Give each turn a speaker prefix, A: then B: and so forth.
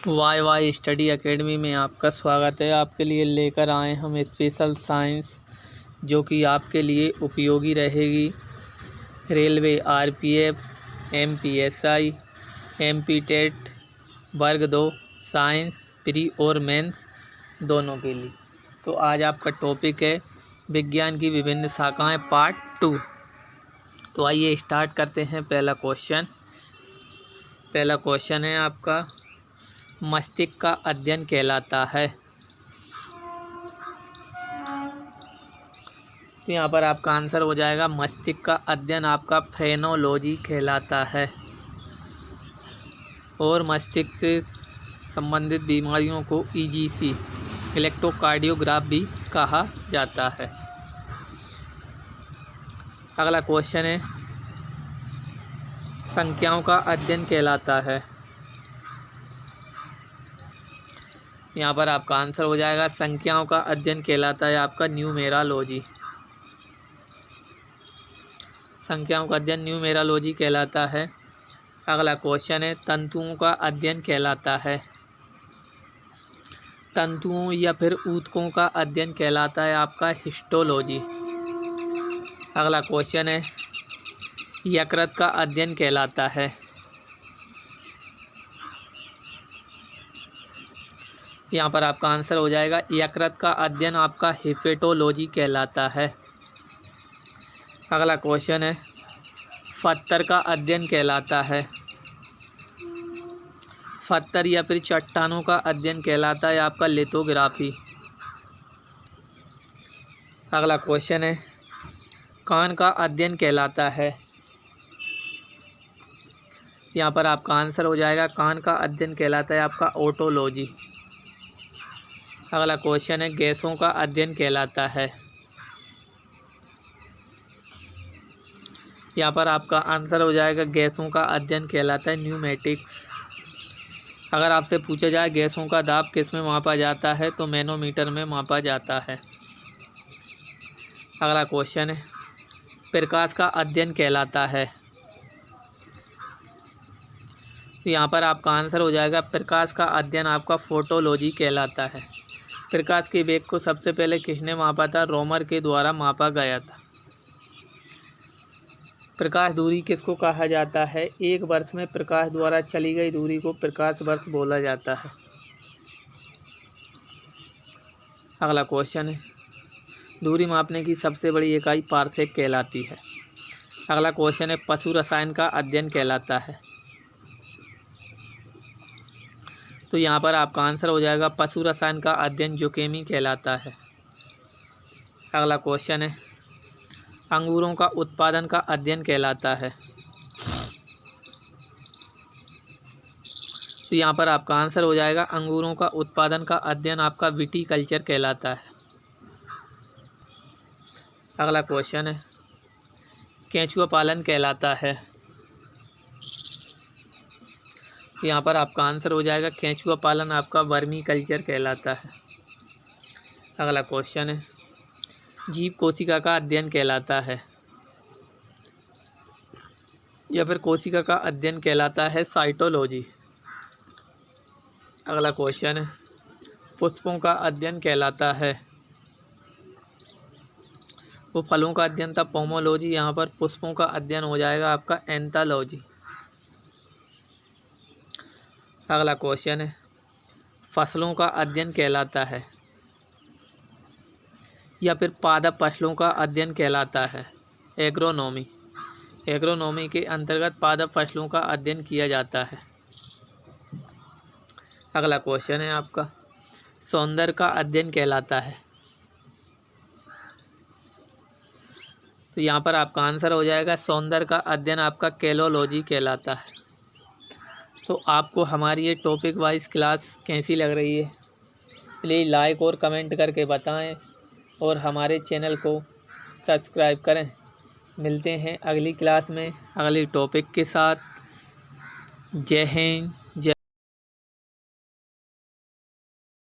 A: Y Y study academy में आपका स्वागत है। आपके लिए लेकर आए हम स्पेशल साइंस जो कि आपके लिए उपयोगी रहेगी। Railway, RPF, MPSI, MP TET वर्ग 2 साइंस प्री और मेंस दोनों के लिए। तो आज आपका टॉपिक है विज्ञान की विभिन्न शाखाएं पार्ट 2। तो आइए स्टार्ट करते हैं। पहला क्वेश्चन है आपका, मस्तिष्क का अध्ययन कहलाता है। तो यहाँ पर आपका आंसर हो जाएगा मस्तिष्क का अध्ययन आपका फ्रेनोलॉजी कहलाता है। और मस्तिष्क से संबंधित बीमारियों को ईजीसी इलेक्ट्रोकार्डियोग्राफ भी कहा जाता है। अगला क्वेश्चन है, संख्याओं का अध्ययन कहलाता है। यहाँ पर आपका आंसर हो जाएगा संख्याओं का अध्ययन कहलाता है आपका न्यूमेरालॉजी। संख्याओं का अध्ययन न्यूमेरालॉजी कहलाता है। अगला क्वेश्चन है, तंतुओं का अध्ययन कहलाता है। तंतुओं या फिर ऊतकों का अध्ययन कहलाता है आपका हिस्टोलॉजी। अगला क्वेश्चन है, यकृत का अध्ययन कहलाता है। यहाँ पर आपका आंसर हो जाएगा यकृत का अध्ययन आपका हेपेटोलॉजी कहलाता है। अगला क्वेश्चन है, पत्थर का अध्ययन कहलाता है। पत्थर या फिर चट्टानों का अध्ययन कहलाता है आपका लिथोग्राफी। अगला क्वेश्चन है, कान का अध्ययन कहलाता है। यहाँ पर आपका आंसर हो जाएगा कान का अध्ययन कहलाता है आपका ओटोलॉजी। अगला क्वेश्चन है, गैसों का अध्ययन कहलाता है। यहाँ पर आपका आंसर हो जाएगा गैसों का अध्ययन कहलाता है न्यूमेटिक्स। अगर आपसे पूछा जाए गैसों का दाब किस में मापा जाता है तो मैनोमीटर में मापा जाता है। अगला क्वेश्चन है, प्रकाश का अध्ययन कहलाता है। यहाँ पर आपका आंसर हो जाएगा प्रकाश का अध्ययन आपका फोटोलॉजी कहलाता है। प्रकाश के वेग को सबसे पहले किसने मापा था? रोमर के द्वारा मापा गया था। प्रकाश दूरी किसको कहा जाता है? एक वर्ष में प्रकाश द्वारा चली गई दूरी को प्रकाश वर्ष बोला जाता है। अगला क्वेश्चन है, दूरी मापने की सबसे बड़ी इकाई पारसेक कहलाती है। अगला क्वेश्चन है, पशु रसायन का अध्ययन कहलाता है। तो यहाँ पर आपका आंसर हो जाएगा पशु रसायन का अध्ययन जोकेमी कहलाता है। अगला क्वेश्चन है, अंगूरों का उत्पादन का अध्ययन कहलाता है। तो यहाँ पर आपका आंसर हो जाएगा अंगूरों का उत्पादन का अध्ययन आपका विटीकल्चर कहलाता है। अगला क्वेश्चन है, केंचुआ पालन कहलाता है। यहाँ पर आपका आंसर हो जाएगा केंचुआ पालन आपका वर्मी कल्चर कहलाता है। अगला क्वेश्चन है, जीव कोशिका का अध्ययन कहलाता है या फिर कोशिका का अध्ययन कहलाता है साइटोलॉजी। अगला क्वेश्चन है, पुष्पों का अध्ययन कहलाता है। वो फलों का अध्ययन था पोमोलॉजी। यहाँ पर पुष्पों का अध्ययन हो जाएगा आपका एंथोलॉजी। अगला क्वेश्चन है, फसलों का अध्ययन कहलाता है या फिर पादप फसलों का अध्ययन कहलाता है एग्रोनॉमी। एग्रोनॉमी के अंतर्गत पादप फसलों का अध्ययन किया जाता है। अगला क्वेश्चन है आपका, सौंदर्य का अध्ययन कहलाता है। तो यहाँ पर आपका आंसर हो जाएगा सौंदर्य का अध्ययन आपका कैलोलॉजी कहलाता है। तो आपको हमारी ये टॉपिक वाइज क्लास कैसी लग रही है प्लीज़ लाइक और कमेंट करके बताएं और हमारे चैनल को सब्सक्राइब करें। मिलते हैं अगली क्लास में अगली टॉपिक के साथ। जय हिंद।